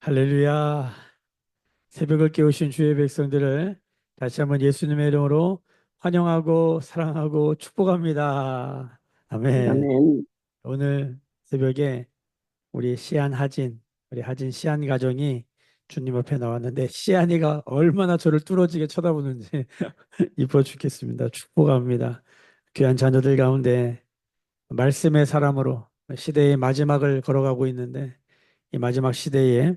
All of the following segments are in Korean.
할렐루야. 새벽을 깨우신 주의 백성들을 다시 한번 예수님의 이름으로 환영하고 사랑하고 축복합니다. 아멘. 아멘. 오늘 새벽에 우리 우리 하진 시안 가정이 주님 앞에 나왔는데 시안이가 얼마나 저를 뚫어지게 쳐다보는지 이뻐 죽겠습니다. 축복합니다. 귀한 자녀들 가운데 말씀의 사람으로 시대의 마지막을 걸어가고 있는데 이 마지막 시대에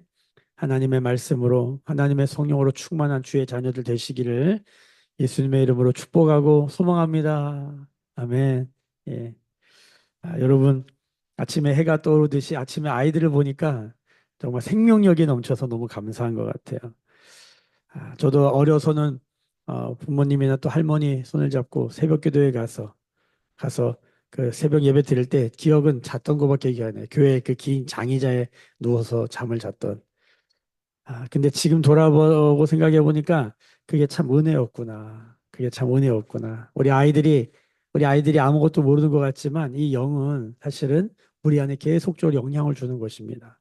하나님의 말씀으로 하나님의 성령으로 충만한 주의 자녀들 되시기를 예수님의 이름으로 축복하고 소망합니다. 아멘. 예. 여러분 아침에 해가 떠오르듯이 아침에 아이들을 보니까 정말 생명력이 넘쳐서 너무 감사한 것 같아요. 저도 어려서는 부모님이나 또 할머니 손을 잡고 새벽 기도에 가서 그 새벽 예배 드릴 때 기억은 잤던 것밖에 기억이 안 나요. 교회 그 긴 장의자에 누워서 잠을 잤던. 근데 지금 돌아보고 생각해 보니까 그게 참 은혜였구나. 그게 참 은혜였구나. 우리 아이들이 아무것도 모르는 것 같지만 이 영은 사실은 우리 안에 계속적으로 영향을 주는 것입니다.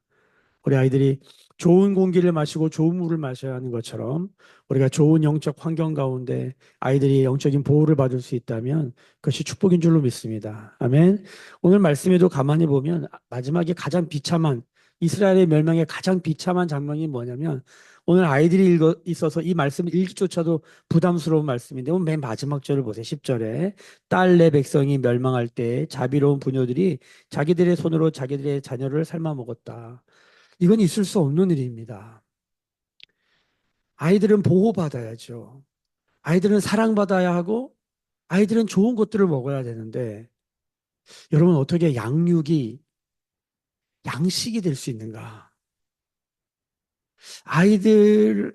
우리 아이들이 좋은 공기를 마시고 좋은 물을 마셔야 하는 것처럼 우리가 좋은 영적 환경 가운데 아이들이 영적인 보호를 받을 수 있다면 그것이 축복인 줄로 믿습니다. 아멘. 오늘 말씀에도 가만히 보면 마지막에 가장 비참한 이스라엘의 멸망의 가장 비참한 장면이 뭐냐면 오늘 아이들이 있어서 이 말씀 읽기조차도 부담스러운 말씀인데 오늘 맨 마지막 절을 보세요. 10절에 딸 내 백성이 멸망할 때 자비로운 부녀들이 자기들의 손으로 자기들의 자녀를 삶아 먹었다. 이건 있을 수 없는 일입니다. 아이들은 보호받아야죠. 아이들은 사랑받아야 하고 아이들은 좋은 것들을 먹어야 되는데 여러분 어떻게 양육이 양식이 될 수 있는가? 아이들을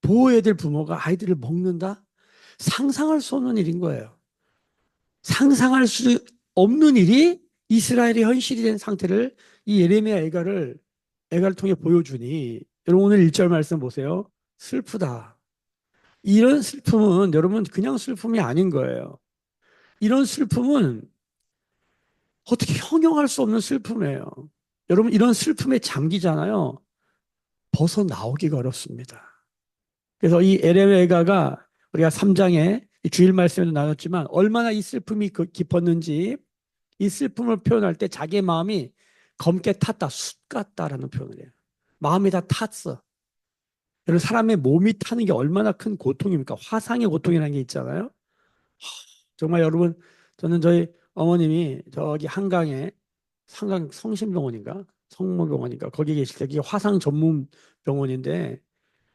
보호해야 될 부모가 아이들을 먹는다? 상상할 수 없는 일인 거예요. 상상할 수 없는 일이 이스라엘의 현실이 된 상태를 이 예레미야 애가를 통해 보여주니 여러분 오늘 1절 말씀 보세요. 슬프다. 이런 슬픔은 여러분 그냥 슬픔이 아닌 거예요. 이런 슬픔은 어떻게 형용할 수 없는 슬픔이에요. 여러분 이런 슬픔에 잠기잖아요. 벗어나오기가 어렵습니다. 그래서 이 에레베가가 우리가 3장에 주일 말씀에도 나눴지만 얼마나 이 슬픔이 깊었는지 이 슬픔을 표현할 때 자기의 마음이 검게 탔다, 숯 같다라는 표현을 해요. 마음이 다 탔어. 여러분 사람의 몸이 타는 게 얼마나 큰 고통입니까? 화상의 고통이라는 게 있잖아요. 정말 여러분 저는 저희 어머님이 저기 한강에 한강 성심병원인가 성모병원인가 거기 계실 때 그게 화상 전문 병원인데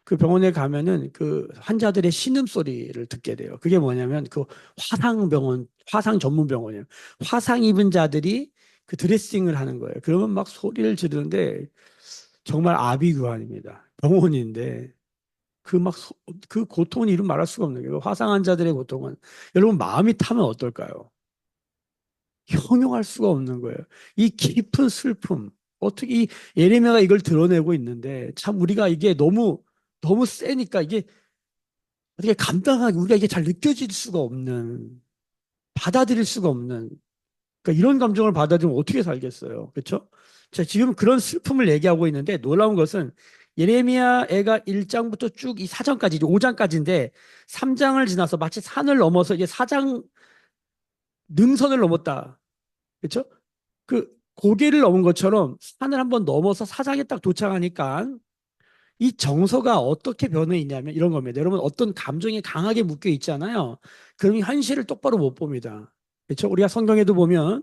그 병원에 가면은 그 환자들의 신음소리를 듣게 돼요. 그게 뭐냐면 그 화상 전문 병원이에요. 화상 입은 자들이 그 드레싱을 하는 거예요. 그러면 막 소리를 지르는데 정말 아비규환입니다. 병원인데 그 고통은 이루 말할 수가 없는 거예요. 화상 환자들의 고통은 여러분 마음이 타면 어떨까요? 형용할 수가 없는 거예요. 이 깊은 슬픔, 어떻게 이 예레미야가 이걸 드러내고 있는데 참 우리가 이게 너무 세니까 이게 어떻게 감당하기 우리가 이게 잘 느껴질 수가 없는 받아들일 수가 없는 그러니까 이런 감정을 받아들이면 어떻게 살겠어요, 그렇죠? 자 지금 그런 슬픔을 얘기하고 있는데 놀라운 것은 예레미야 애가 1장부터 쭉 이 4장까지 이제 5장까지인데 3장을 지나서 마치 산을 넘어서 이제 4장 능선을 넘었다, 그렇죠? 그 고개를 넘은 것처럼 산을 한번 넘어서 사장에 딱 도착하니까 이 정서가 어떻게 변해 있냐면 이런 겁니다. 여러분 어떤 감정이 강하게 묶여 있잖아요. 그럼 현실을 똑바로 못 봅니다. 그렇죠? 우리가 성경에도 보면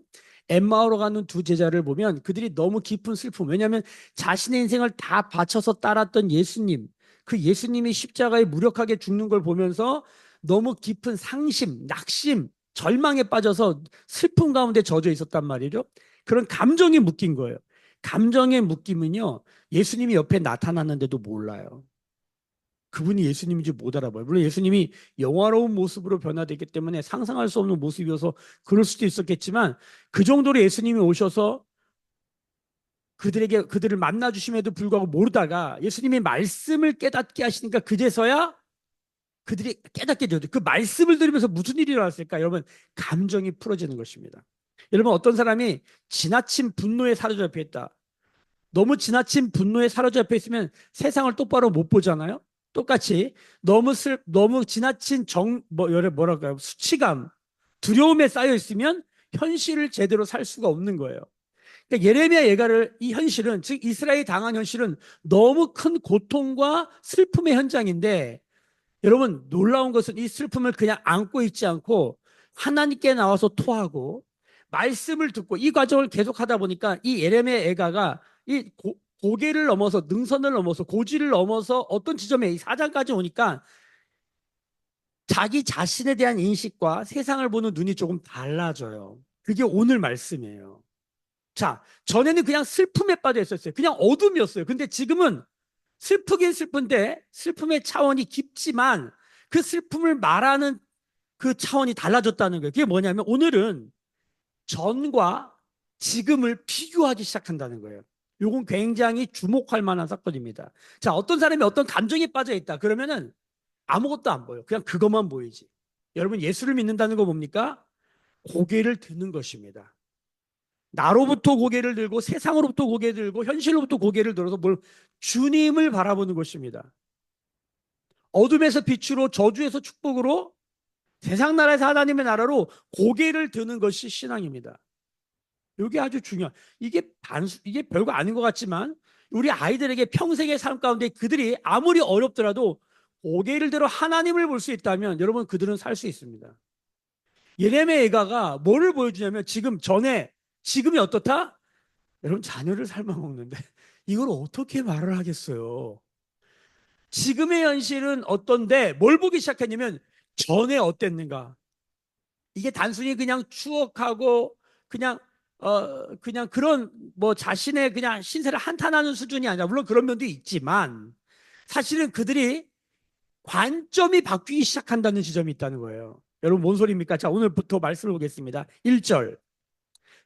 엠마오로 가는 두 제자를 보면 그들이 너무 깊은 슬픔. 왜냐하면 자신의 인생을 다 바쳐서 따랐던 예수님, 그 예수님이 십자가에 무력하게 죽는 걸 보면서 너무 깊은 상심, 낙심, 절망에 빠져서 슬픔 가운데 젖어 있었단 말이죠. 그런 감정이 묶인 거예요. 감정의 묶임은요. 예수님이 옆에 나타났는데도 몰라요. 그분이 예수님인지 못 알아봐요. 물론 예수님이 영화로운 모습으로 변화되기 때문에 상상할 수 없는 모습이어서 그럴 수도 있었겠지만 그 정도로 예수님이 오셔서 그들을 만나 주심에도 불구하고 모르다가 예수님의 말씀을 깨닫게 하시니까 그제서야 그들이 깨닫게 되죠. 그 말씀을 들으면서 무슨 일이 일어났을까? 여러분 감정이 풀어지는 것입니다. 여러분 어떤 사람이 지나친 분노에 사로잡혀 있다. 너무 지나친 분노에 사로잡혀 있으면 세상을 똑바로 못 보잖아요. 똑같이 너무 지나친 뭐랄까요? 수치감, 두려움에 쌓여 있으면 현실을 제대로 살 수가 없는 거예요. 그러니까 예레미야 예가를 이 현실은 즉 이스라엘이 당한 현실은 너무 큰 고통과 슬픔의 현장인데 여러분 놀라운 것은 이 슬픔을 그냥 안고 있지 않고 하나님께 나와서 토하고 말씀을 듣고 이 과정을 계속하다 보니까 이 예레미야 예가가 이 고개를 넘어서 능선을 넘어서 고지를 넘어서 어떤 지점에 이 사장까지 오니까 자기 자신에 대한 인식과 세상을 보는 눈이 조금 달라져요. 그게 오늘 말씀이에요. 자, 전에는 그냥 슬픔에 빠져 있었어요. 그냥 어둠이었어요. 근데 지금은 슬프긴 슬픈데 슬픔의 차원이 깊지만 그 슬픔을 말하는 그 차원이 달라졌다는 거예요. 그게 뭐냐면 오늘은 전과 지금을 비교하기 시작한다는 거예요. 이건 굉장히 주목할 만한 사건입니다. 자, 어떤 사람이 어떤 감정에 빠져 있다. 그러면은 아무것도 안 보여. 그냥 그것만 보이지. 여러분 예수를 믿는다는 거 뭡니까? 고개를 드는 것입니다. 나로부터 고개를 들고 세상으로부터 고개를 들고 현실로부터 고개를 들어서 뭘 주님을 바라보는 것입니다. 어둠에서 빛으로 저주에서 축복으로 세상 나라에서 하나님의 나라로 고개를 드는 것이 신앙입니다. 이게 아주 이게 별거 아닌 것 같지만 우리 아이들에게 평생의 삶 가운데 그들이 아무리 어렵더라도 고개를 들어 하나님을 볼 수 있다면 여러분 그들은 살 수 있습니다. 예레미야 예가가 뭐를 보여주냐면 지금이 어떻다? 여러분 자녀를 삶아먹는데 이걸 어떻게 말을 하겠어요? 지금의 현실은 어떤데 뭘 보기 시작했냐면 전에 어땠는가? 이게 단순히 그냥 추억하고 그냥 그냥 그런 뭐 자신의 그냥 신세를 한탄하는 수준이 아니라 물론 그런 면도 있지만 사실은 그들이 관점이 바뀌기 시작한다는 지점이 있다는 거예요. 여러분 뭔 소리입니까? 자, 오늘부터 말씀을 보겠습니다. 1절.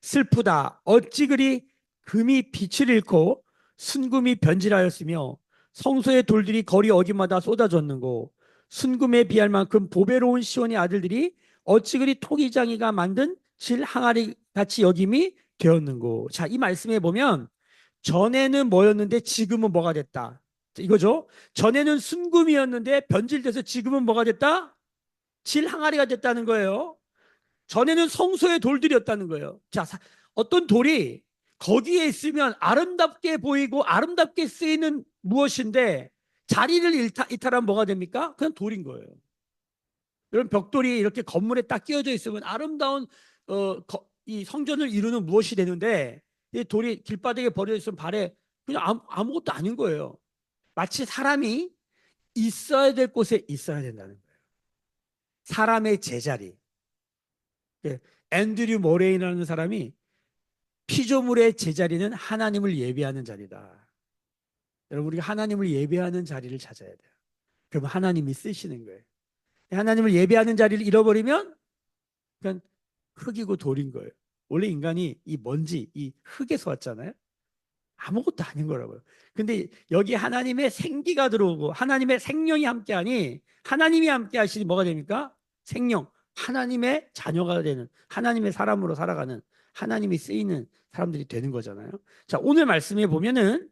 슬프다. 어찌 그리 금이 빛을 잃고 순금이 변질하였으며 성소의 돌들이 거리 어귀마다 쏟아졌는고 순금에 비할 만큼 보배로운 시온의 아들들이 어찌 그리 토기장이가 만든 질 항아리 같이 여김이 되었는고. 자, 이 말씀에 보면 전에는 뭐였는데 지금은 뭐가 됐다. 이거죠. 전에는 순금이었는데 변질돼서 지금은 뭐가 됐다? 질 항아리가 됐다는 거예요. 전에는 성소의 돌들이었다는 거예요. 자, 어떤 돌이 거기에 있으면 아름답게 보이고 아름답게 쓰이는 무엇인데 자리를 이탈하면 뭐가 됩니까? 그냥 돌인 거예요. 이런 벽돌이 이렇게 건물에 딱 끼워져 있으면 아름다운 이 성전을 이루는 무엇이 되는데 이 돌이 길바닥에 버려져 있으면 발에 그냥 아무것도 아닌 거예요. 마치 사람이 있어야 될 곳에 있어야 된다는 거예요. 사람의 제자리. 예, 앤드류 모레이라는 사람이 피조물의 제자리는 하나님을 예배하는 자리다. 여러분 우리가 하나님을 예배하는 자리를 찾아야 돼요. 그럼 하나님이 쓰시는 거예요. 하나님을 예배하는 자리를 잃어버리면 그냥 흙이고 돌인 거예요. 원래 인간이 이 먼지, 이 흙에서 왔잖아요. 아무것도 아닌 거라고요. 근데 여기 하나님의 생기가 들어오고 하나님의 생명이 함께하니 하나님이 함께하시니 뭐가 됩니까? 생명. 하나님의 자녀가 되는 하나님의 사람으로 살아가는 하나님이 쓰이는 사람들이 되는 거잖아요. 자, 오늘 말씀에 보면은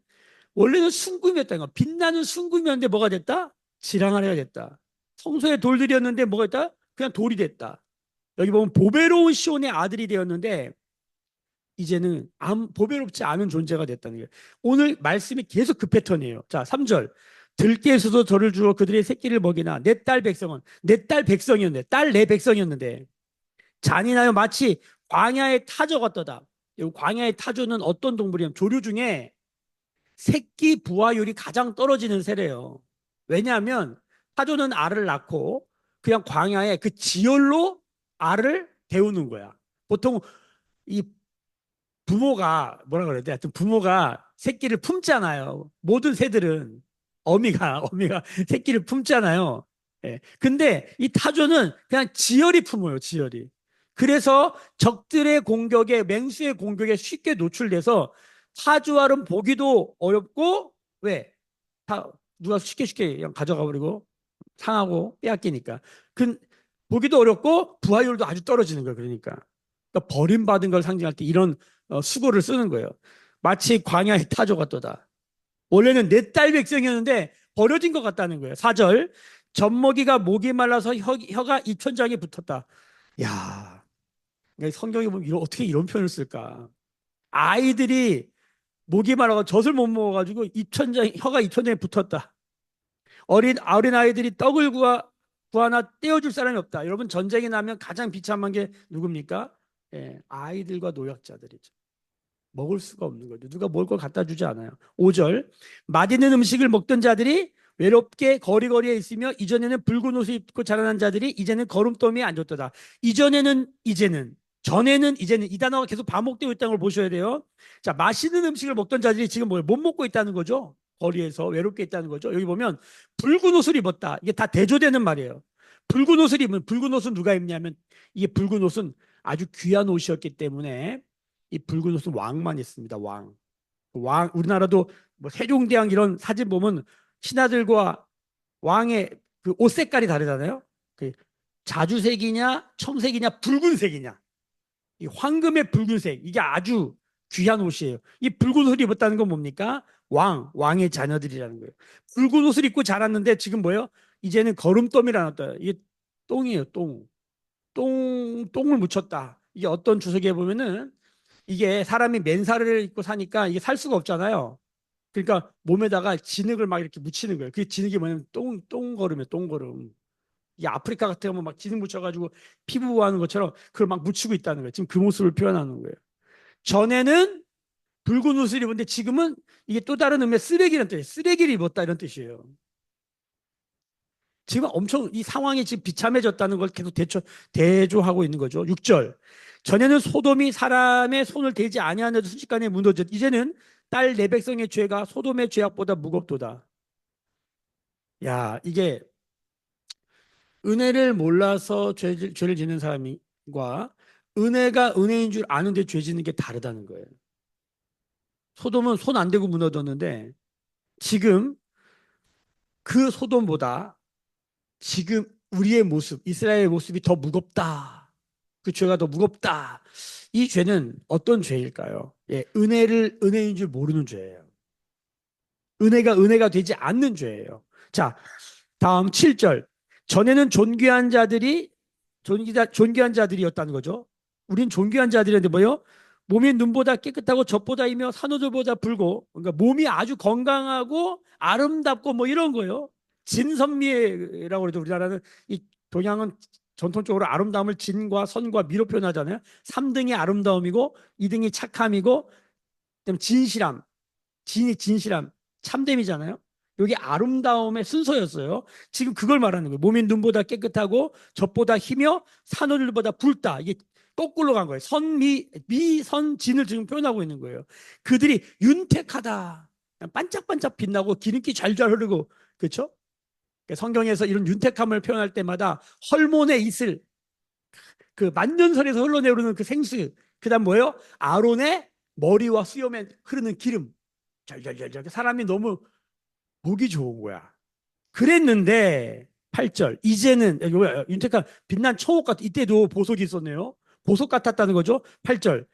원래는 순금이었다는 거. 빛나는 순금이었는데 뭐가 됐다? 지랑아리가 됐다. 성소의 돌들이었는데 뭐가 됐다? 그냥 돌이 됐다. 여기 보면 보배로운 시온의 아들이 되었는데 이제는 보배롭지 않은 존재가 됐다는 거예요. 오늘 말씀이 계속 그 패턴이에요. 자, 3절. 들깨에서도 저를 주어 그들의 새끼를 먹이나 내 딸 백성은 내 딸 백성이었는데 딸 내 백성이었는데 잔인하여 마치 광야의 타조 같도다. 광야의 타조는 어떤 동물이냐면 조류 중에 새끼 부화율이 가장 떨어지는 새래요. 왜냐하면 타조는 알을 낳고 그냥 광야에 그 지열로 알을 데우는 거야. 보통 이 부모가 뭐라 그래야 돼? 하여튼 부모가 새끼를 품잖아요. 모든 새들은 어미가 새끼를 품잖아요. 예. 근데 이 타조는 그냥 지열이 품어요, 지열이. 그래서 적들의 공격에 맹수의 공격에 쉽게 노출돼서 타조알은 보기도 어렵고 왜? 다 누가 쉽게 그냥 가져가 버리고 상하고 빼앗기니까. 보기도 어렵고 부하율도 아주 떨어지는 거예요. 그러니까 버림받은 걸 상징할 때 이런 수고를 쓰는 거예요. 마치 광야의 타조 같도다. 원래는 내 딸 백성이었는데 버려진 것 같다는 거예요. 4절. 젖먹이가 목이 말라서 혀가 입천장에 붙었다. 야, 성경에 보면 어떻게 이런 표현을 쓸까? 아이들이 목이 말라서 젖을 못 먹어가지고 혀가 입천장에 붙었다. 어린 아이들이 떡을 구하나 떼어줄 사람이 없다. 여러분, 전쟁이 나면 가장 비참한 게 누굽니까? 예, 아이들과 노약자들이죠. 먹을 수가 없는 거죠. 누가 먹을 걸 갖다 주지 않아요. 5절. 맛있는 음식을 먹던 자들이 외롭게 거리거리에 있으며 이전에는 붉은 옷을 입고 자라난 자들이 이제는 거름더미에 앉았도다. 이전에는 전에는 이제는 이 단어가 계속 반복되고 있다는 걸 보셔야 돼요. 자, 맛있는 음식을 먹던 자들이 지금 못 먹고 있다는 거죠. 거리에서 외롭게 있다는 거죠. 여기 보면 붉은 옷을 입었다. 이게 다 대조되는 말이에요. 붉은 옷을 입으면 붉은 옷은 누가 입냐면 이게 붉은 옷은 아주 귀한 옷이었기 때문에 이 붉은 옷은 왕만 있습니다. 왕. 우리나라도 뭐 세종대왕 이런 사진 보면 신하들과 왕의 그 옷 색깔이 다르잖아요. 그 자주색이냐, 청색이냐, 붉은색이냐. 이 황금의 붉은색. 이게 아주 귀한 옷이에요. 이 붉은 옷을 입었다는 건 뭡니까? 왕의 자녀들이라는 거예요. 붉은 옷을 입고 자랐는데 지금 뭐예요? 이제는 거름더미를 놨다. 이게 똥이에요, 똥. 똥을 묻혔다. 이게 어떤 주석에 보면은 이게 사람이 맨살을 입고 사니까 이게 살 수가 없잖아요. 그러니까 몸에다가 진흙을 막 이렇게 묻히는 거예요. 그 진흙이 뭐냐면 똥걸음이에요, 똥걸음. 이 아프리카 같은 경우는 막 진흙 묻혀가지고 피부 보호하는 것처럼 그걸 막 묻히고 있다는 거예요. 지금 그 모습을 표현하는 거예요. 전에는 붉은 옷을 입었는데 지금은 이게 또 다른 의미의 쓰레기라는 뜻이에요. 쓰레기를 입었다 이런 뜻이에요. 지금 엄청 이 상황이 지금 비참해졌다는 걸 계속 대조하고 있는 거죠. 6절. 전에는 소돔이 사람의 손을 대지 아니하는데도 순식간에 무너졌. 이제는 딸 내 백성의 죄가 소돔의 죄악보다 무겁도다. 야, 이게 은혜를 몰라서 죄를 짓는 사람과 은혜가 은혜인 줄 아는데 죄 짓는 게 다르다는 거예요. 소돔은 손 안 대고 무너졌는데 지금 그 소돔보다 지금 우리의 모습, 이스라엘의 모습이 더 무겁다. 그 죄가 더 무겁다. 이 죄는 어떤 죄일까요? 예, 은혜를 은혜인 줄 모르는 죄예요. 은혜가 되지 않는 죄예요. 자, 다음 7절. 전에는 존귀한 자들이었다는 거죠. 우린 존귀한 자들인데 뭐요? 몸이 눈보다 깨끗하고 젖보다이며 산호들보다 붉고, 그러니까 몸이 아주 건강하고 아름답고 뭐 이런 거요. 진선미라고 그러죠. 우리나라는 이 동양은 전통적으로 아름다움을 진과 선과 미로 표현하잖아요. 3등이 아름다움이고 2등이 착함이고 그다음에 진실함, 참됨이잖아요. 여기 아름다움의 순서였어요. 지금 그걸 말하는 거예요. 몸이 눈보다 깨끗하고 젖보다 희며 산호들보다 붉다. 이게 거꾸로 간 거예요. 미선진을 지금 표현하고 있는 거예요. 그들이 윤택하다. 반짝반짝 빛나고 기름기 잘잘 흐르고, 그렇죠? 성경에서 이런 윤택함을 표현할 때마다 헐몬의 이슬, 그 만년설에서 흘러내오르는 그 생수, 그다음 뭐예요? 아론의 머리와 수염에 흐르는 기름, 잘잘잘잘. 사람이 너무 보기 좋은 거야. 그랬는데 8절 이제는 윤택한 빛난 초옥 같 이때도 보석이 있었네요. 보석 같았다는 거죠. 8절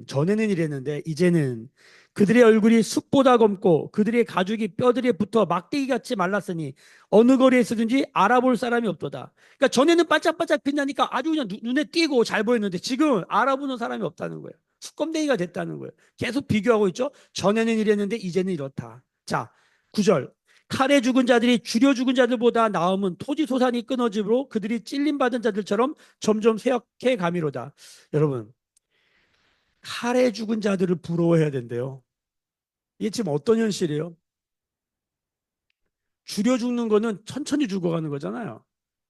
전에는 이랬는데 이제는 그들의 얼굴이 숯보다 검고 그들의 가죽이 뼈들에 붙어 막대기같이 말랐으니 어느 거리에 있든지 알아볼 사람이 없도다. 그러니까 전에는 반짝반짝 빛나니까 아주 그냥 눈에 띄고 잘 보였는데 지금 알아보는 사람이 없다는 거예요. 숯검댕이가 됐다는 거예요. 계속 비교하고 있죠. 전에는 이랬는데 이제는 이렇다. 자, 9절 칼에 죽은 자들이 줄여 죽은 자들보다 나음은 토지 소산이 끊어지므로 그들이 찔림받은 자들처럼 점점 쇠약해 가미로다. 여러분, 칼에 죽은 자들을 부러워해야 된대요. 이게 지금 어떤 현실이에요? 줄여 죽는 거는 천천히 죽어가는 거잖아요.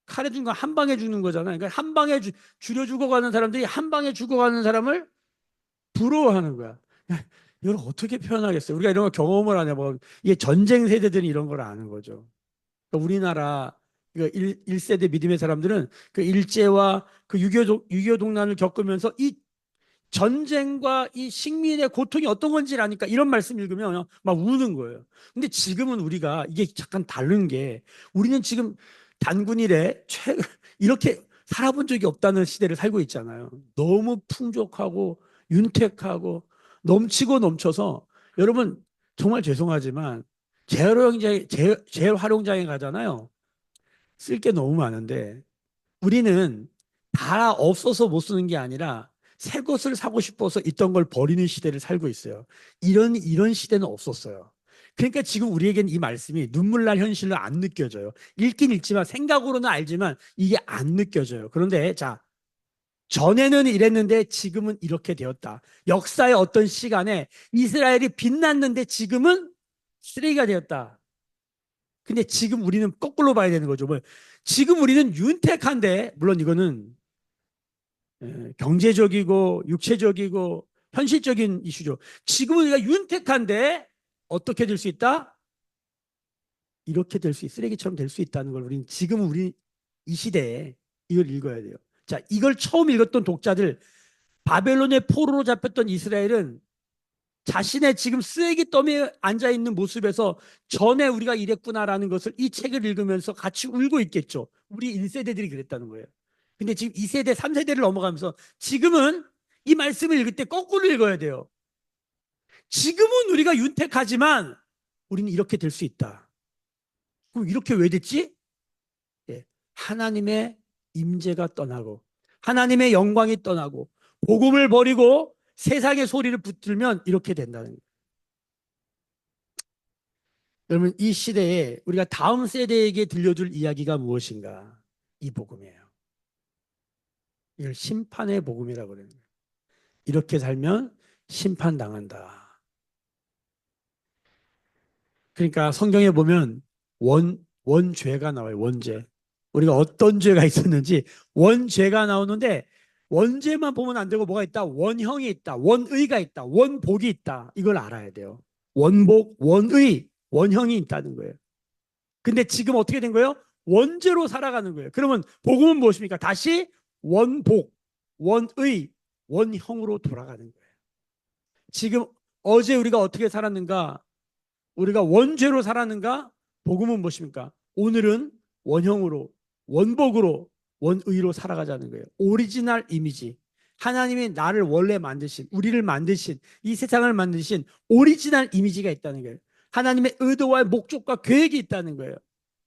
칼에 죽는 건 한 방에 죽는 거잖아요. 그러니까 한 방에 줄여 죽어가는 사람들이 한 방에 죽어가는 사람을 부러워하는 거야. 이걸 어떻게 표현하겠어요? 우리가 이런 거 경험을 하냐, 뭐 이게 전쟁 세대들이 이런 걸 아는 거죠. 그러니까 우리나라 1세대 믿음의 사람들은 그 일제와 그 6.25 동란을 겪으면서 이 전쟁과 이 식민의 고통이 어떤 건지 아니까 이런 말씀 읽으면 막 우는 거예요. 근데 지금은 우리가 이게 잠깐 다른 게 우리는 지금 단군 이래 이렇게 살아본 적이 없다는 시대를 살고 있잖아요. 너무 풍족하고 윤택하고 넘치고 넘쳐서 여러분 정말 죄송하지만 재활용장에 가잖아요. 쓸 게 너무 많은데 우리는 다 없어서 못 쓰는 게 아니라 새 것을 사고 싶어서 있던 걸 버리는 시대를 살고 있어요. 이런 시대는 없었어요. 그러니까 지금 우리에겐 이 말씀이 눈물 날 현실로 안 느껴져요. 읽긴 읽지만 생각으로는 알지만 이게 안 느껴져요. 그런데 자, 전에는 이랬는데 지금은 이렇게 되었다. 역사의 어떤 시간에 이스라엘이 빛났는데 지금은 쓰레기가 되었다. 근데 지금 우리는 거꾸로 봐야 되는 거죠. 뭐, 지금 우리는 윤택한데, 물론 이거는 경제적이고 육체적이고 현실적인 이슈죠. 지금은 우리가 윤택한데 어떻게 될 수 있다? 이렇게 될 수 있, 쓰레기처럼 될 수 있다는 걸 우리는 지금 우리 이 시대에 이걸 읽어야 돼요. 자, 이걸 처음 읽었던 독자들, 바벨론의 포로로 잡혔던 이스라엘은 자신의 지금 쓰레기 더미에 앉아 있는 모습에서 전에 우리가 이랬구나라는 것을 이 책을 읽으면서 같이 울고 있겠죠. 우리 1세대들이 그랬다는 거예요. 근데 지금 2세대, 3세대를 넘어가면서 지금은 이 말씀을 읽을 때 거꾸로 읽어야 돼요. 지금은 우리가 윤택하지만 우리는 이렇게 될 수 있다. 그럼 이렇게 왜 됐지? 예, 하나님의 임재가 떠나고 하나님의 영광이 떠나고 복음을 버리고 세상의 소리를 붙들면 이렇게 된다는 거예요. 여러분 이 시대에 우리가 다음 세대에게 들려줄 이야기가 무엇인가? 이 복음이에요. 이걸 심판의 복음이라고 그러는 거예요. 이렇게 살면 심판당한다. 그러니까 성경에 보면 원죄가 나와요. 원죄. 우리가 어떤 죄가 있었는지 원죄가 나오는데 원죄만 보면 안 되고 뭐가 있다? 원형이 있다. 원의가 있다. 원복이 있다. 이걸 알아야 돼요. 원복, 원의, 원형이 있다는 거예요. 근데 지금 어떻게 된 거예요? 원죄로 살아가는 거예요. 그러면 복음은 무엇입니까? 다시 원복, 원의, 원형으로 돌아가는 거예요. 지금 어제 우리가 어떻게 살았는가? 우리가 원죄로 살았는가? 복음은 무엇입니까? 오늘은 원형으로, 원복으로, 원의로 살아가자는 거예요. 오리지널 이미지. 하나님이 나를 원래 만드신, 우리를 만드신, 이 세상을 만드신 오리지널 이미지가 있다는 거예요. 하나님의 의도와 목적과 계획이 있다는 거예요.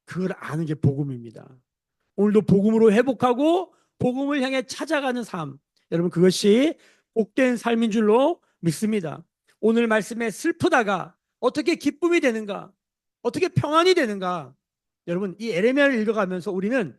그걸 아는 게 복음입니다. 오늘도 복음으로 회복하고 복음을 향해 찾아가는 삶. 여러분 그것이 복된 삶인 줄로 믿습니다. 오늘 말씀에 슬프다가 어떻게 기쁨이 되는가? 어떻게 평안이 되는가? 여러분 이 에레미야를 읽어가면서 우리는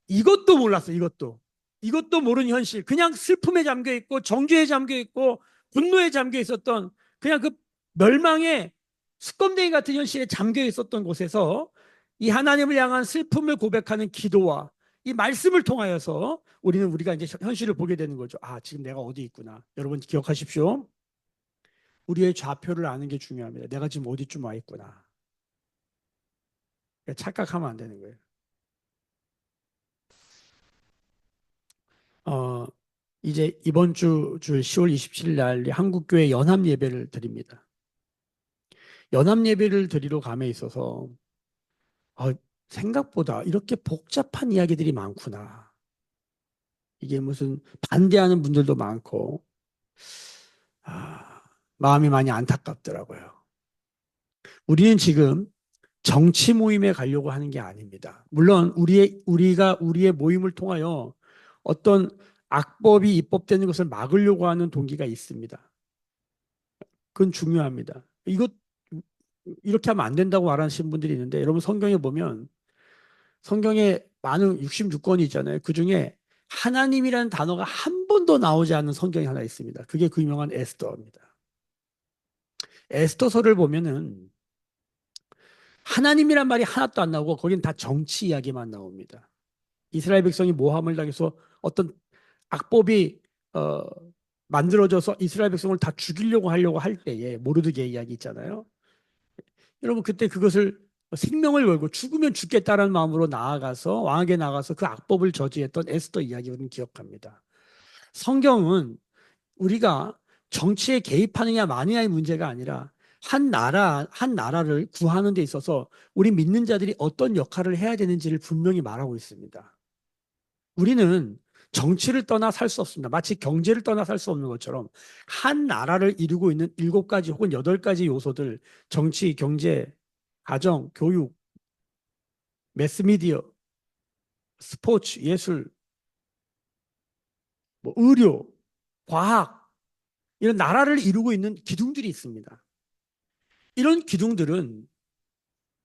이것도 몰랐어. 이것도 모르는 현실. 그냥 슬픔에 잠겨 있고 정죄에 잠겨 있고 분노에 잠겨 있었던 그냥 그 멸망의 수검댕이 같은 현실에 잠겨 있었던 곳에서 이 하나님을 향한 슬픔을 고백하는 기도와 이 말씀을 통하여서 우리가 이제 현실을 보게 되는 거죠. 아, 지금 내가 어디 있구나. 여러분 기억하십시오. 우리의 좌표를 아는 게 중요합니다. 내가 지금 어디쯤 와 있구나. 착각하면 안 되는 거예요. 어, 이제 이번 주 10월 27일 날 한국교회 연합 예배를 드립니다. 연합 예배를 드리러 감에 있어서 생각보다 이렇게 복잡한 이야기들이 많구나. 이게 무슨 반대하는 분들도 많고 아, 마음이 많이 안타깝더라고요. 우리는 지금 정치 모임에 가려고 하는 게 아닙니다. 물론 우리가 우리의 모임을 통하여 어떤 악법이 입법되는 것을 막으려고 하는 동기가 있습니다. 그건 중요합니다. 이렇게 하면 안 된다고 말하시는 분들이 있는데 여러분 성경에 보면 성경에 많은 66권이 있잖아요. 그중에 하나님이라는 단어가 한 번도 나오지 않는 성경이 하나 있습니다. 그게 그 유명한 에스더입니다. 에스더서를 보면은 하나님이란 말이 하나도 안 나오고 거긴 다 정치 이야기만 나옵니다. 이스라엘 백성이 모함을 당해서 어떤 악법이 만들어져서 이스라엘 백성을 다 죽이려고 하려고 할 때에 모르드게 이야기 있잖아요. 여러분 그때 그것을 생명을 걸고 죽으면 죽겠다는 마음으로 나아가서 왕에게 나가서 그 악법을 저지했던 에스더 이야기를 기억합니다. 성경은 우리가 정치에 개입하느냐 마느냐의 문제가 아니라 한 나라를 구하는 데 있어서 우리 믿는 자들이 어떤 역할을 해야 되는지를 분명히 말하고 있습니다. 우리는 정치를 떠나 살 수 없습니다. 마치 경제를 떠나 살 수 없는 것처럼 한 나라를 이루고 있는 7가지 혹은 8가지 요소들, 정치, 경제, 가정, 교육, 매스미디어, 스포츠, 예술, 뭐 의료, 과학, 이런 나라를 이루고 있는 기둥들이 있습니다. 이런 기둥들은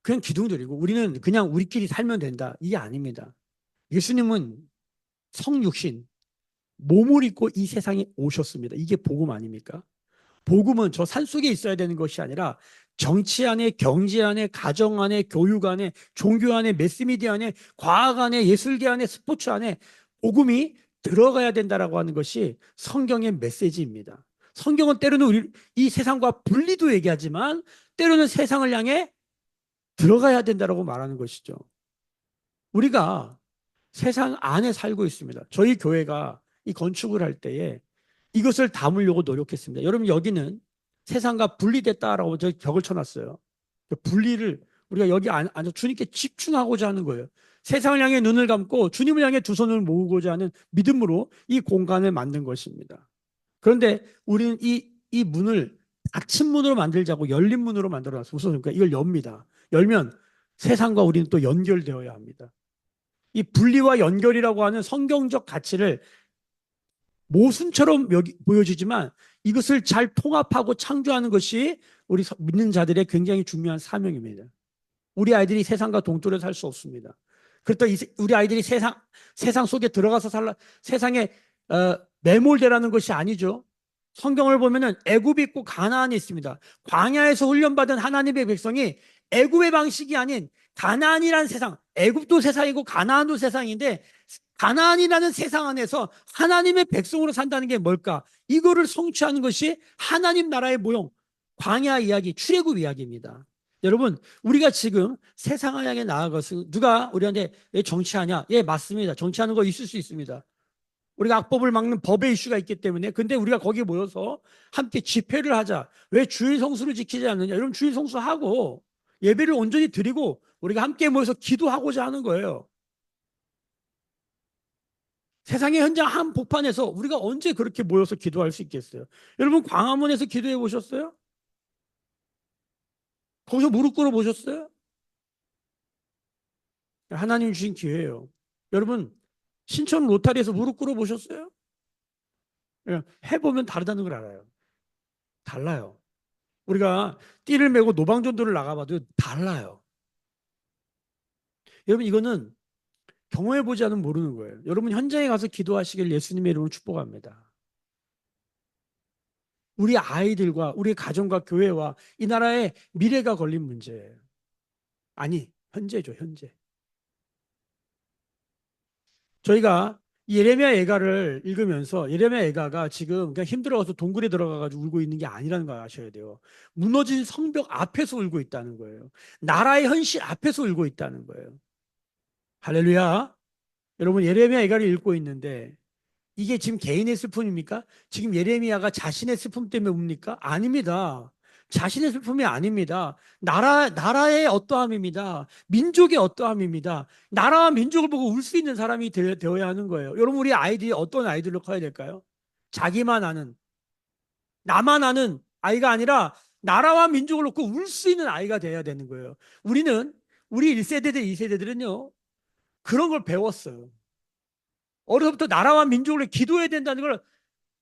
그냥 기둥들이고 우리는 그냥 우리끼리 살면 된다. 이게 아닙니다. 예수님은 성육신, 몸을 입고 이 세상에 오셨습니다. 이게 복음 아닙니까? 복음은 저 산속에 있어야 되는 것이 아니라 정치 안에, 경제 안에, 가정 안에, 교육 안에, 종교 안에, 매스미디어 안에, 과학 안에, 예술계 안에, 스포츠 안에 복음이 들어가야 된다라고 하는 것이 성경의 메시지입니다. 성경은 때로는 이 세상과 분리도 얘기하지만 때로는 세상을 향해 들어가야 된다라고 말하는 것이죠. 우리가 세상 안에 살고 있습니다. 저희 교회가 이 건축을 할 때에 이것을 담으려고 노력했습니다. 여러분 여기는 세상과 분리됐다라고 저희 벽을 쳐놨어요. 그 분리를 우리가 여기 앉아 주님께 집중하고자 하는 거예요. 세상을 향해 눈을 감고 주님을 향해 두 손을 모으고자 하는 믿음으로 이 공간을 만든 것입니다. 그런데 우리는 이 문을 닫힌 문으로 만들자고 열린 문으로 만들어놨어요. 우선 그러니까 이걸 엽니다. 열면 세상과 우리는 또 연결되어야 합니다. 이 분리와 연결이라고 하는 성경적 가치를 모순처럼 보여지지만 이것을 잘 통합하고 창조하는 것이 우리 믿는 자들의 굉장히 중요한 사명입니다. 우리 아이들이 세상과 동떨어 살 수 없습니다. 그렇다고 우리 아이들이 세상 속에 들어가서 세상에 매몰되라는 것이 아니죠. 성경을 보면은 애굽이 있고 가나안이 있습니다. 광야에서 훈련받은 하나님의 백성이 애굽의 방식이 아닌 가나안이라는 세상, 애굽도 세상이고 가나안도 세상인데 가나안이라는 세상 안에서 하나님의 백성으로 산다는 게 뭘까? 이거를 성취하는 것이 하나님 나라의 모형, 광야 이야기, 출애굽 이야기입니다. 여러분, 우리가 지금 세상을 향해 나아가서 누가 우리한테 왜 정치하냐? 예, 맞습니다. 정치하는 거 있을 수 있습니다. 우리가 악법을 막는 법의 이슈가 있기 때문에. 근데 우리가 거기에 모여서 함께 집회를 하자. 왜 주일 성수를 지키지 않느냐? 여러분, 주일 성수하고 예배를 온전히 드리고 우리가 함께 모여서 기도하고자 하는 거예요. 세상의 현장 한복판에서 우리가 언제 그렇게 모여서 기도할 수 있겠어요? 여러분, 광화문에서 기도해 보셨어요? 거기서 무릎 꿇어 보셨어요? 하나님 주신 기회예요. 여러분, 신촌 로타리에서 무릎 꿇어 보셨어요? 해보면 다르다는 걸 알아요. 달라요. 우리가 띠를 메고 노방전도를 나가봐도 달라요. 여러분, 이거는 경험해보지 않으면 모르는 거예요. 여러분, 현장에 가서 기도하시길 예수님의 이름으로 축복합니다. 우리 아이들과 우리 가정과 교회와 이 나라의 미래가 걸린 문제예요. 아니, 현재죠, 현재. 저희가 예레미야 애가를 읽으면서 예레미야 애가가 지금 그냥 힘들어서 동굴에 들어가가지고 울고 있는 게 아니라는 걸 아셔야 돼요. 무너진 성벽 앞에서 울고 있다는 거예요. 나라의 현실 앞에서 울고 있다는 거예요. 할렐루야. 여러분, 예레미야 애가를 읽고 있는데 이게 지금 개인의 슬픔입니까? 지금 예레미야가 자신의 슬픔 때문에 웁니까? 아닙니다. 자신의 슬픔이 아닙니다. 나라의 어떠함입니다. 민족의 어떠함입니다. 나라와 민족을 보고 울 수 있는 사람이 되어야 하는 거예요. 여러분, 우리 아이들이 어떤 아이들로 커야 될까요? 자기만 아는, 나만 아는 아이가 아니라 나라와 민족을 놓고 울 수 있는 아이가 되어야 되는 거예요. 우리 1세대들, 2세대들은요, 그런 걸 배웠어요. 어려서부터 나라와 민족을 위해 기도해야 된다는 걸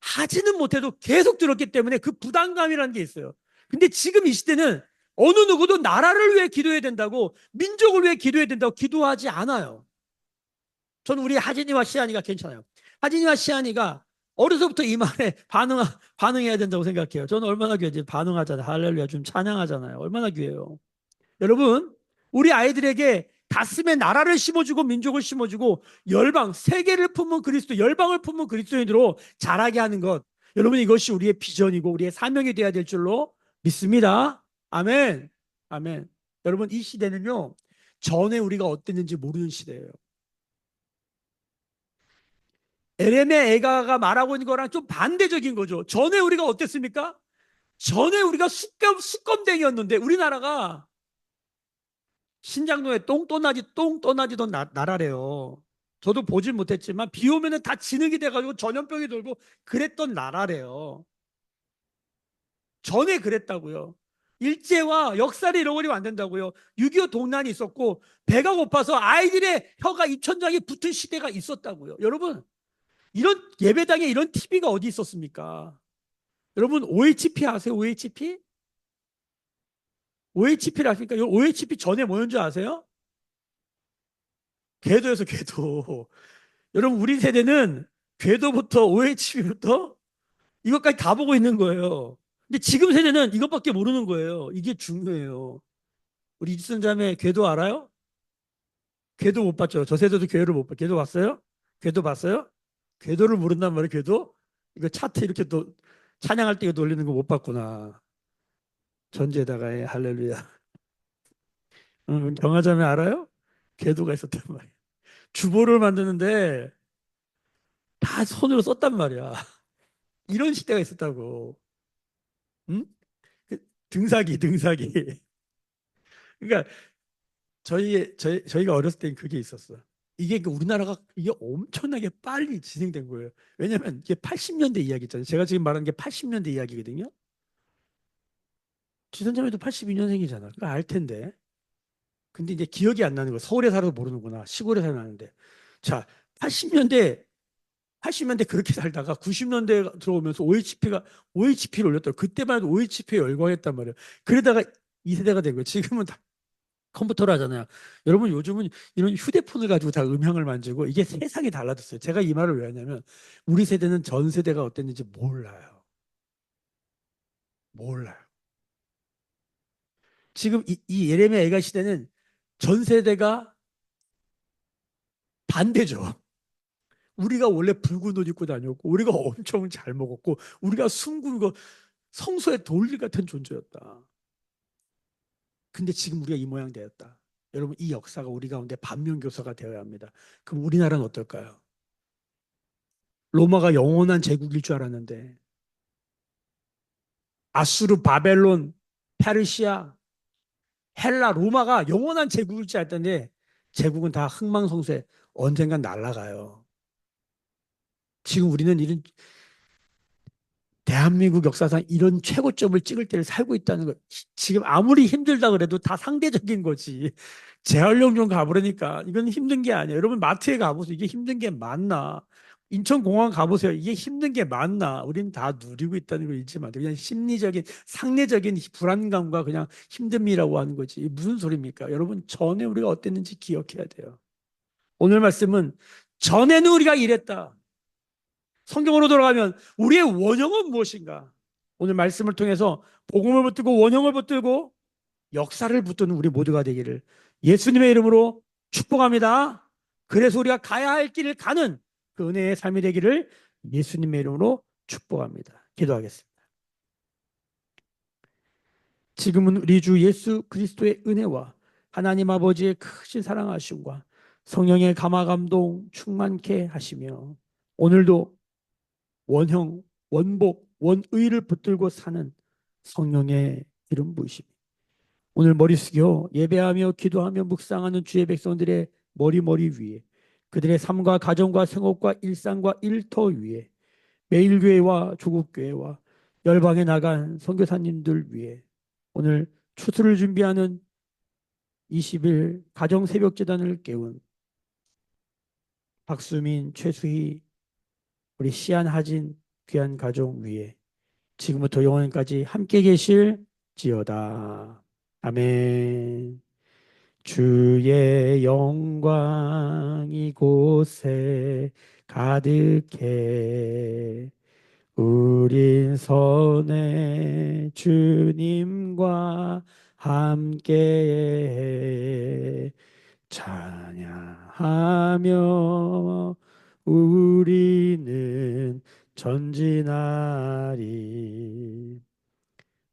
하지는 못해도 계속 들었기 때문에 그 부담감이라는 게 있어요. 근데 지금 이 시대는 어느 누구도 나라를 위해 기도해야 된다고, 민족을 위해 기도해야 된다고 기도하지 않아요. 저는 우리 하진이와 시안이가 괜찮아요. 하진이와 시안이가 어려서부터 이 말에 반응해야 된다고 생각해요. 저는 얼마나 귀해요. 반응하잖아요. 할렐루야. 좀 찬양하잖아요. 얼마나 귀해요. 여러분, 우리 아이들에게 가슴에 나라를 심어주고 민족을 심어주고 열방, 세계를 품은 그리스도, 열방을 품은 그리스도인으로 자라게 하는 것. 여러분, 이것이 우리의 비전이고 우리의 사명이 되어야 될 줄로 믿습니다. 아멘. 아멘. 여러분, 이 시대는요, 전에 우리가 어땠는지 모르는 시대예요. 에레메 에가가 말하고 있는 거랑 좀 반대적인 거죠. 전에 우리가 어땠습니까? 전에 우리가 수검댕이였는데 우리나라가 신장로에 똥 떠나지던 나라래요. 저도 보진 못했지만 비 오면은 다 진흙이 돼가지고 전염병이 돌고 그랬던 나라래요. 전에 그랬다고요. 일제와 역사를 잃어버리면 안 된다고요. 6.25 동란이 있었고 배가 고파서 아이들의 혀가 입천장에 붙은 시대가 있었다고요. 여러분, 이런 예배당에 이런 TV가 어디 있었습니까? 여러분, OHP 아세요? OHP? OHP를 아십니까? OHP 전에 뭐였는지 아세요? 궤도에서 궤도. 여러분, 우리 세대는 궤도부터 OHP부터 이것까지 다 보고 있는 거예요. 근데 지금 세대는 이것밖에 모르는 거예요. 이게 중요해요. 우리 이지선 자매 궤도 알아요? 궤도 못 봤죠? 저 세대도 궤도를 못 봤. 궤도 봤어요? 궤도 봤어요? 궤도를 모른단 말이에요. 궤도? 이거 차트 이렇게 또 찬양할 때 돌리는 거 못 봤구나. 전제다가 할렐루야. 경화자매 알아요? 궤도가 있었단 말이에요. 주보를 만드는데 다 손으로 썼단 말이야. 이런 시대가 있었다고. 응? 등사기, 등사기. 그러니까 저희가 어렸을 땐 그게 있었어. 이게 우리나라가 이게 엄청나게 빨리 진행된 거예요. 왜냐면 이게 80년대 이야기잖아요. 제가 지금 말하는 게 80년대 이야기거든요. 지선자매도 82년생이잖아. 그거 알 텐데. 근데 이제 기억이 안 나는 거야. 서울에 살아도 모르는구나. 시골에 살아나는데. 자, 80년대 80년대 그렇게 살다가 90년대 들어오면서 OHP를 올렸더라고. 그때만 해도 OHP에 열광했단 말이에요. 그러다가 2세대가 된 거예요. 지금은 다 컴퓨터로 하잖아요. 여러분 요즘은 이런 휴대폰을 가지고 다 음향을 만지고 이게 세상이 달라졌어요. 제가 이 말을 왜 하냐면 우리 세대는 전 세대가 어땠는지 몰라요. 몰라요. 지금 이 예레미야 애가 시대는 전 세대가 반대죠. 우리가 원래 붉은 옷 입고 다녔고 우리가 엄청 잘 먹었고 우리가 숭고고 성소의 돌 같은 존재였다. 근데 지금 우리가 이 모양 되었다. 여러분 이 역사가 우리 가운데 반면교사가 되어야 합니다. 그럼 우리나라는 어떨까요? 로마가 영원한 제국일 줄 알았는데 아수르, 바벨론, 페르시아, 헬라, 로마가 영원한 제국일 줄 알았는데 제국은 다 흥망성쇠 언젠간 날아가요. 지금 우리는 이런 대한민국 역사상 이런 최고점을 찍을 때를 살고 있다는 거. 지금 아무리 힘들다 그래도 다 상대적인 거지. 재활용 좀 가보려니까 이건 힘든 게 아니에요. 여러분 마트에 가보세요. 이게 힘든 게 맞나? 인천공항 가보세요. 이게 힘든 게 맞나? 우리는 다 누리고 있다는 걸 잊지 마세요. 그냥 심리적인 상대적인 불안감과 그냥 힘듦이라고 하는 거지. 이게 무슨 소리입니까? 여러분 전에 우리가 어땠는지 기억해야 돼요. 오늘 말씀은 전에는 우리가 이랬다. 성경으로 돌아가면 우리의 원형은 무엇인가? 오늘 말씀을 통해서 복음을 붙들고 원형을 붙들고 역사를 붙드는 우리 모두가 되기를 예수님의 이름으로 축복합니다. 그래서 우리가 가야 할 길을 가는 그 은혜의 삶이 되기를 예수님의 이름으로 축복합니다. 기도하겠습니다. 지금은 우리 주 예수 그리스도의 은혜와 하나님 아버지의 크신 사랑하심과 성령의 감화 감동 충만케 하시며 오늘도 원형, 원복, 원의를 붙들고 사는 성령의 기름 부으심. 오늘 머리 숙여 예배하며 기도하며 묵상하는 주의 백성들의 머리 위에 그들의 삶과 가정과 생업과 일상과 일터 위에 매일교회와 조국교회와 열방에 나간 선교사님들 위에 오늘 추수를 준비하는 20일 가정 새벽재단을 깨운 박수민, 최수희, 우리 시안하진 귀한 가족 위에 지금부터 영원까지 함께 계실지어다. 아멘. 주의 영광 이곳에 가득해 우린 선의 주님과 함께 찬양하며 우리는 전진하리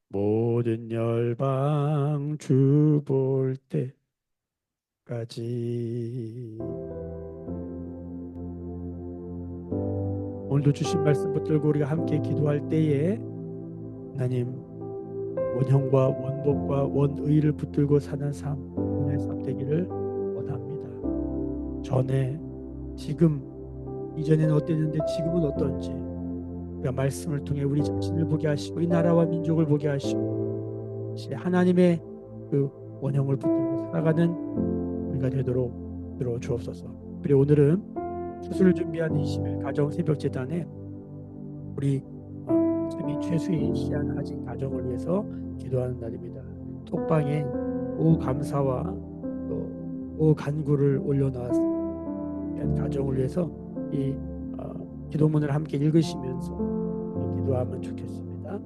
모든 열방 주 볼 때까지. 오늘도 주신 말씀 붙들고 우리가 함께 기도할 때에 하나님 원형과 원복과 원의를 붙들고 사는 삶, 오늘 삶 되기를 원합니다. 전에 지금 이전에는 어땠는데 지금은 어떤지 우리가 말씀을 통해 우리 자신을 보게 하시고 이 나라와 민족을 보게 하시고 하나님의 그 원형을 붙들고 살아가는 우리가 되도록 들어 주옵소서. 그리고 오늘은 수술을 준비하는 20일 가정 새벽 재단에 우리 수미 최수인 시안하진 가정을 위해서 기도하는 날입니다. 톡방에 오 감사와 오 간구를 올려놓았습니다. 가정을 위해서 이 기도문을 함께 읽으시면서 기도하면 좋겠습니다.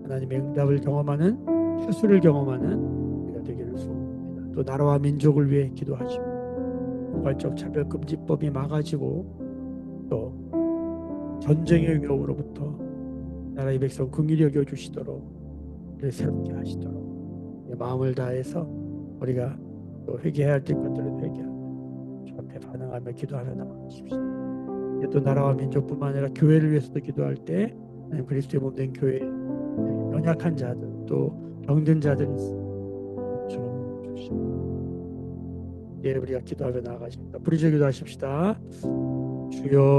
하나님의 응답을 경험하는 수술을 경험하는 우리가 되기를 소원합니다. 또 나라와 민족을 위해 기도하시고 포괄적 차별금지법이 막아지고 또 전쟁의 위협으로부터 나라의 백성 긍휼히 여겨 주시도록 우리를 새롭게 하시도록 마음을 다해서 우리가 또 회개해야 할 것들을 회개하며 주 앞에 반응하며 기도하며 나아가십시오. 또 나라와 민족뿐만 아니라 교회를 위해서도 기도할 때 하나님 그리스도의 몸된 교회 연약한 자들 또 병든 자들이 있습니다. 주시옵소서. 예, 우리가 기도하며 나아가십니다. 부르짖어 기도하십시다. 주여